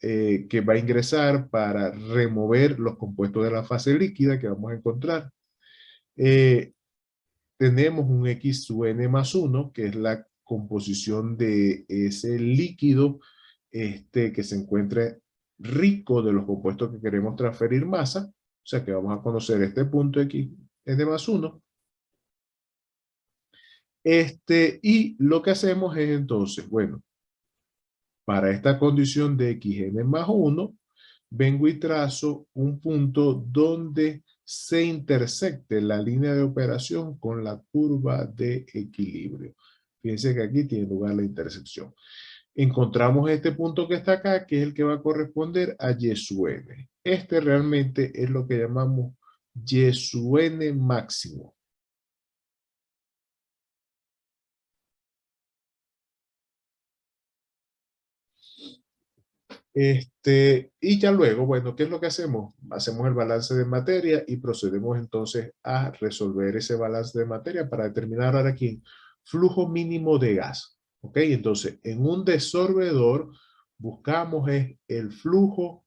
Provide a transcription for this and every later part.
que va a ingresar para remover los compuestos de la fase líquida que vamos a encontrar. Tenemos un X sub n más 1, que es la composición de ese líquido que se encuentre rico de los compuestos que queremos transferir masa. O sea que vamos a conocer este punto X n más 1. Y lo que hacemos es entonces, bueno, para esta condición de xn más 1, vengo y trazo un punto donde se intersecte la línea de operación con la curva de equilibrio. Fíjense que aquí tiene lugar la intersección. Encontramos este punto que está acá, que es el que va a corresponder a Y sub n. Este realmente es lo que llamamos Y sub n máximo. Y ya luego, bueno, ¿qué es lo que hacemos? Hacemos el balance de materia y procedemos entonces a resolver ese balance de materia para determinar ahora aquí flujo mínimo de gas. ¿Ok? Entonces, en un desorbedor buscamos el flujo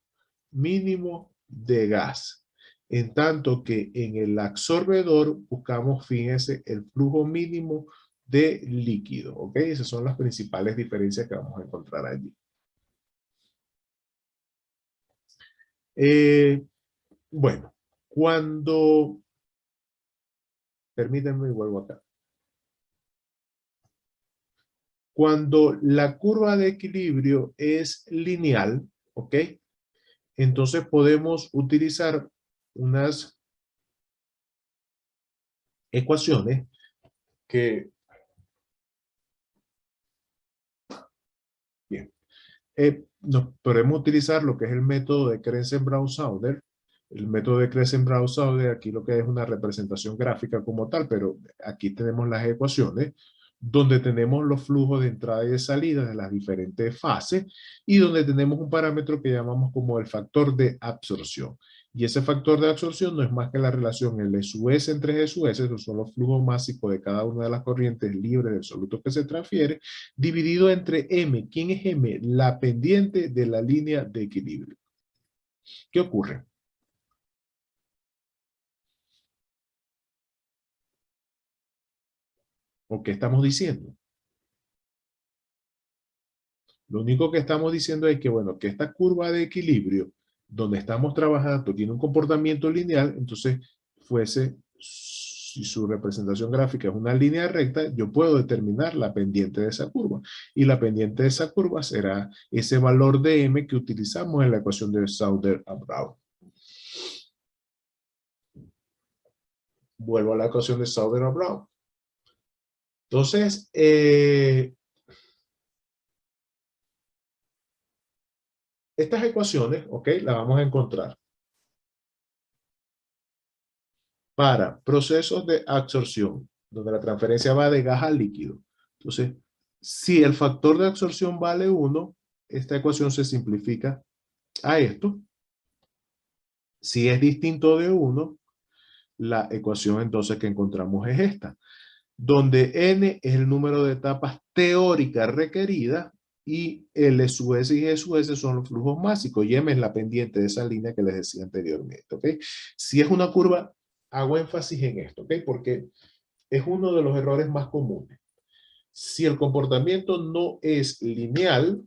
mínimo de gas. En tanto que en el absorbedor buscamos, fíjense, el flujo mínimo de líquido. ¿Ok? Esas son las principales diferencias que vamos a encontrar allí. Bueno, permítanme y vuelvo acá. Cuando la curva de equilibrio es lineal, ¿ok? Entonces podemos utilizar unas ecuaciones que, bien, nos podemos utilizar lo que es el método de Krenz-Brown-Sauder. El método de Krenz-Brown-Sauder, aquí lo que es una representación gráfica como tal, pero aquí tenemos las ecuaciones, donde tenemos los flujos de entrada y de salida de las diferentes fases, y donde tenemos un parámetro que llamamos como el factor de absorción. Y ese factor de absorción no es más que la relación L sub S entre G sub S, esos son los flujos másicos de cada una de las corrientes libres del soluto que se transfiere, dividido entre M. ¿Quién es M? La pendiente de la línea de equilibrio. ¿Qué ocurre? ¿O qué estamos diciendo? Lo único que estamos diciendo es que, bueno, que esta curva de equilibrio, donde estamos trabajando, tiene un comportamiento lineal, entonces si su representación gráfica es una línea recta, yo puedo determinar la pendiente de esa curva. Y la pendiente de esa curva será ese valor de M que utilizamos en la ecuación de Sauder-Brown. Vuelvo a la ecuación de Sauder-Brown. Entonces, estas ecuaciones, ¿ok? Las vamos a encontrar para procesos de absorción, donde la transferencia va de gas a líquido. Entonces, si el factor de absorción vale 1, esta ecuación se simplifica a esto. Si es distinto de 1, la ecuación entonces que encontramos es esta, donde n es el número de etapas teóricas requeridas y L sub S y G sub S son los flujos másicos y M es la pendiente de esa línea que les decía anteriormente. ¿Ok? Si es una curva, hago énfasis en esto, ¿ok? Porque es uno de los errores más comunes. Si el comportamiento no es lineal,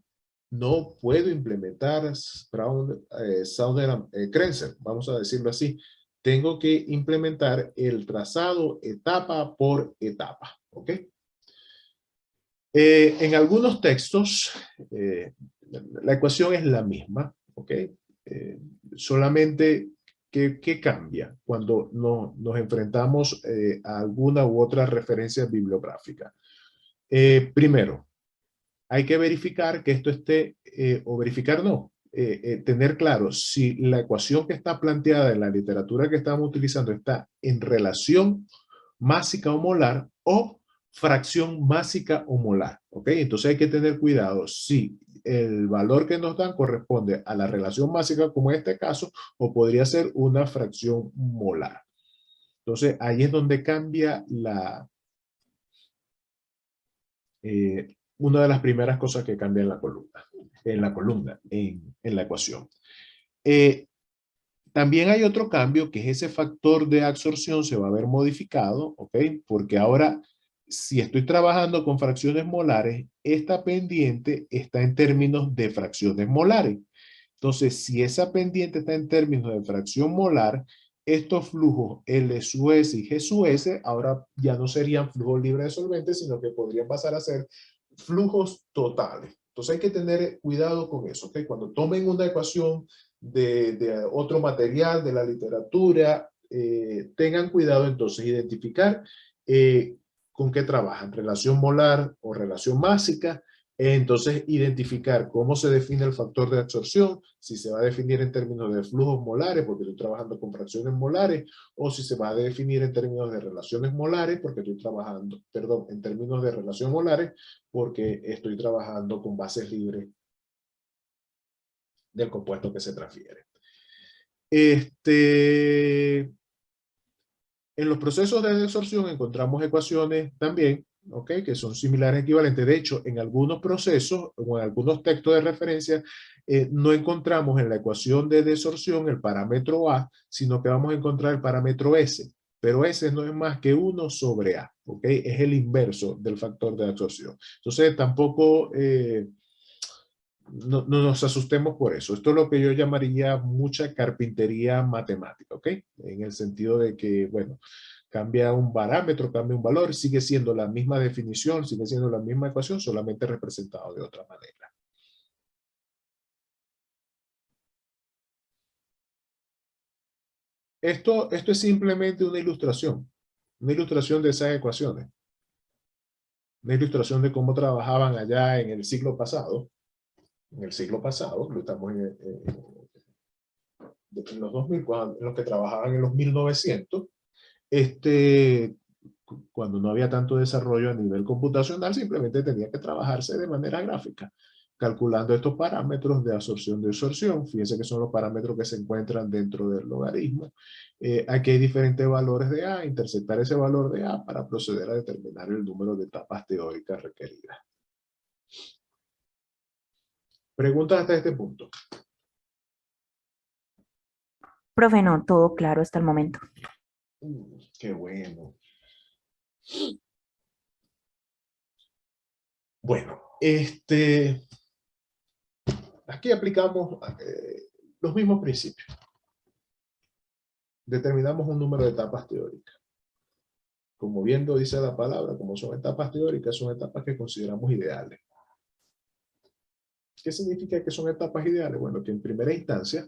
no puedo implementar Sauder-Krenz, vamos a decirlo así. Tengo que implementar el trazado etapa por etapa. ¿Ok? En algunos textos, la ecuación es la misma. ¿Ok? Solamente ¿qué cambia cuando nos enfrentamos a alguna u otra referencia bibliográfica? Primero, hay que verificar que esto esté, o verificar no, tener claro si la ecuación que está planteada en la literatura que estamos utilizando está en relación másica o molar o fracción másica o molar. ¿Ok? Entonces hay que tener cuidado si el valor que nos dan corresponde a la relación másica, como en este caso, o podría ser una fracción molar. Entonces ahí es donde cambia una de las primeras cosas que cambia en la columna. en la columna, en la ecuación. También hay otro cambio, que es ese factor de absorción se va a ver modificado, ¿ok? Porque ahora, si estoy trabajando con fracciones molares, esta pendiente está en términos de fracciones molares. Entonces, si esa pendiente está en términos de fracción molar, estos flujos L sub S y G sub S ahora ya no serían flujos libres de solventes, sino que podrían pasar a ser flujos totales. Entonces hay que tener cuidado con eso, ¿ok? Cuando tomen una ecuación de otro material, de la literatura, tengan cuidado entonces identificar con qué trabajan, relación molar o relación másica. Entonces, identificar cómo se define el factor de absorción, si se va a definir en términos de flujos molares, porque estoy trabajando con fracciones molares, o si se va a definir en términos de relaciones molares, porque estoy trabajando, perdón, en términos de relación molares, porque estoy trabajando con bases libres del compuesto que se transfiere. En los procesos de desorción encontramos ecuaciones también, ¿ok? Que son similares, equivalentes. De hecho, en algunos procesos o en algunos textos de referencia, no encontramos en la ecuación de desorción el parámetro A, sino que vamos a encontrar el parámetro S. Pero S no es más que 1 sobre A, ¿ok? Es el inverso del factor de absorción. Entonces, tampoco no nos asustemos por eso. Esto es lo que yo llamaría mucha carpintería matemática, ¿ok? En el sentido de que, bueno, cambia un parámetro, cambia un valor, sigue siendo la misma definición, sigue siendo la misma ecuación, solamente representado de otra manera. Esto es simplemente una ilustración de esas ecuaciones, una ilustración de cómo trabajaban allá en el siglo pasado. En el siglo pasado, lo estamos en los 2000, en los que trabajaban en los 1900, cuando no había tanto desarrollo a nivel computacional, simplemente tenía que trabajarse de manera gráfica, calculando estos parámetros de absorción de absorción. Fíjense que son los parámetros que se encuentran dentro del logaritmo. Aquí hay diferentes valores de A, interceptar ese valor de A para proceder a determinar el número de etapas teóricas requeridas. ¿Preguntas hasta este punto? Profe, no, todo claro hasta el momento. Qué bueno. Bueno, aquí aplicamos los mismos principios. Determinamos un número de etapas teóricas. Como bien lo dice la palabra, como son etapas teóricas, son etapas que consideramos ideales. ¿Qué significa que son etapas ideales? Bueno, que en primera instancia,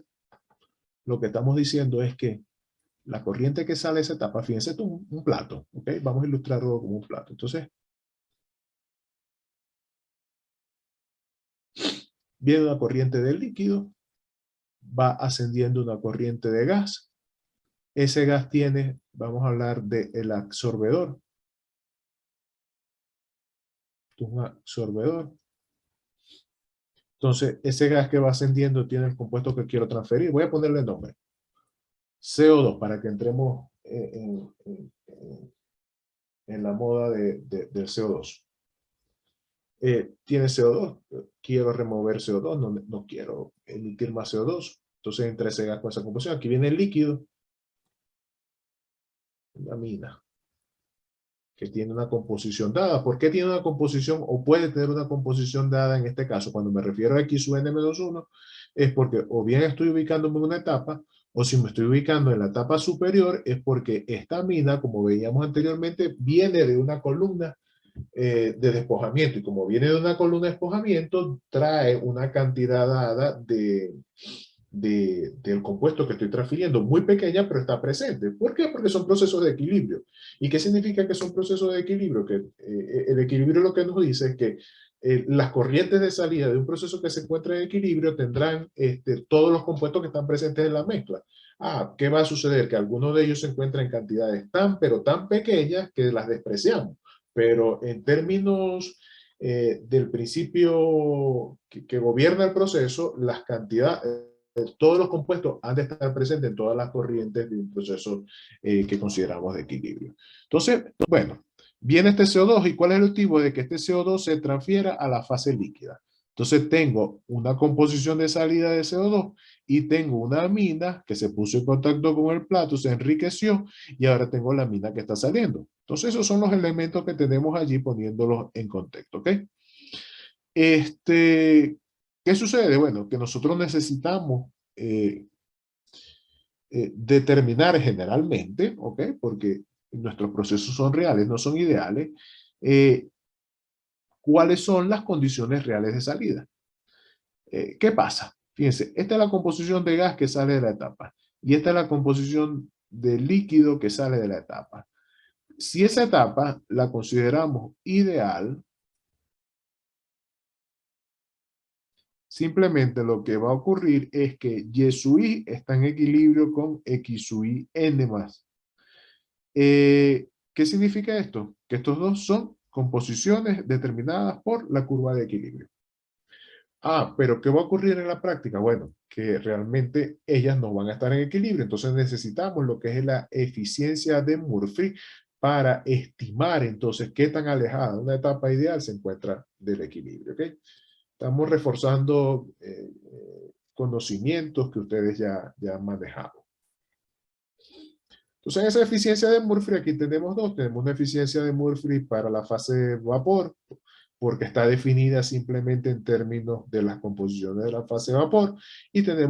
lo que estamos diciendo es que la corriente que sale de esa etapa, fíjense esto, un plato, ¿ok? Vamos a ilustrarlo como un plato. Entonces, viene una corriente de líquido, va ascendiendo una corriente de gas. Ese gas tiene, vamos a hablar del absorbedor. Un absorbedor. Entonces, ese gas que va ascendiendo tiene el compuesto que quiero transferir. Voy a ponerle nombre. CO2, para que entremos en la moda del CO2. Tiene CO2, quiero remover CO2, no quiero emitir más CO2. Entonces entra ese gas con esa composición. Aquí viene el líquido, una mina, que tiene una composición dada. ¿Por qué tiene una composición o puede tener una composición dada en este caso? Cuando me refiero a X sub n-1, es porque o bien estoy ubicándome en una etapa, o si me estoy ubicando en la etapa superior, es porque esta mina, como veíamos anteriormente, viene de una columna de despojamiento. Y como viene de una columna de despojamiento, trae una cantidad dada del compuesto que estoy transfiriendo, muy pequeña, pero está presente. ¿Por qué? Porque son procesos de equilibrio. ¿Y qué significa que son procesos de equilibrio? Que el equilibrio lo que nos dice es que las corrientes de salida de un proceso que se encuentra en equilibrio tendrán todos los compuestos que están presentes en la mezcla. ¿Qué va a suceder? Que algunos de ellos se encuentran en cantidades pero tan pequeñas que las despreciamos. Pero en términos del principio que gobierna el proceso, las cantidades, todos los compuestos han de estar presentes en todas las corrientes de un proceso que consideramos de equilibrio. Entonces, bueno, viene este CO2 y ¿cuál es el objetivo? De que este CO2 se transfiera a la fase líquida. Entonces tengo una composición de salida de CO2 y tengo una amina que se puso en contacto con el plato, se enriqueció y ahora tengo la amina que está saliendo. Entonces esos son los elementos que tenemos allí poniéndolos en contexto, ¿ok? ¿Qué sucede? Bueno, que nosotros necesitamos determinar generalmente, ¿ok? Porque nuestros procesos son reales, no son ideales, cuáles son las condiciones reales de salida. ¿Qué pasa? Fíjense, esta es la composición de gas que sale de la etapa y esta es la composición de líquido que sale de la etapa. Si esa etapa la consideramos ideal, simplemente lo que va a ocurrir es que Y sub I está en equilibrio con X sub I N más. ¿Qué significa esto? Que estos dos son composiciones determinadas por la curva de equilibrio. Pero ¿qué va a ocurrir en la práctica? Bueno, que realmente ellas no van a estar en equilibrio, entonces necesitamos lo que es la eficiencia de Murphy para estimar entonces qué tan alejada una etapa ideal se encuentra del equilibrio, ¿ok? Estamos reforzando conocimientos que ustedes ya han manejado. Entonces, esa eficiencia de Murphy, aquí tenemos dos. Tenemos una eficiencia de Murphy para la fase vapor, porque está definida simplemente en términos de las composiciones de la fase vapor, y tenemos